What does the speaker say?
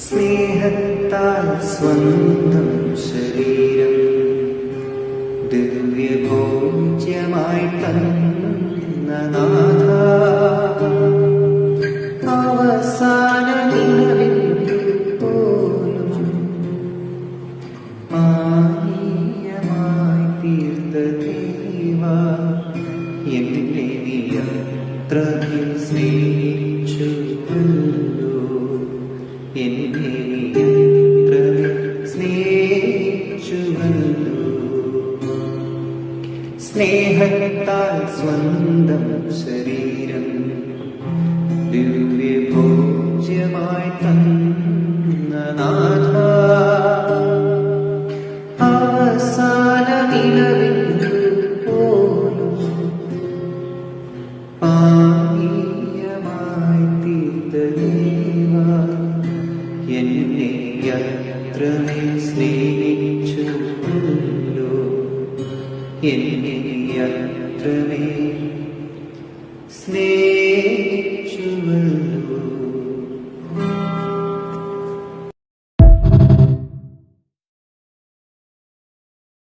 സ്നേഹത്താൽ സ്വന്തം ശരീരം ദിവ്യഭോജ്യമായി തന്ന നാഥ, അവസാന നിലവിൽ പോലും പാനീയമായി തീർത്ത ദൈവ, എന്നെ നീ അത്രമേൽ സ്നേഹിച്ചുവല്ലോ, എന്നെ നീ അത്രമേൽ സ്നേഹിച്ചുവല്ലോ. സ്നേഹത്താൽ സ്വന്തം ശരീരം ദിവ്യഭോജ്യമായി തന്ന നാഥ, അവസാന നിലവിൽ പോലും പാനീയമായി തീർത്ത ദൈവ, എന്നെ അത്രമേൽ സ്നേഹിച്ചുവല്ലോ, എന്നെ അത്രമേൽ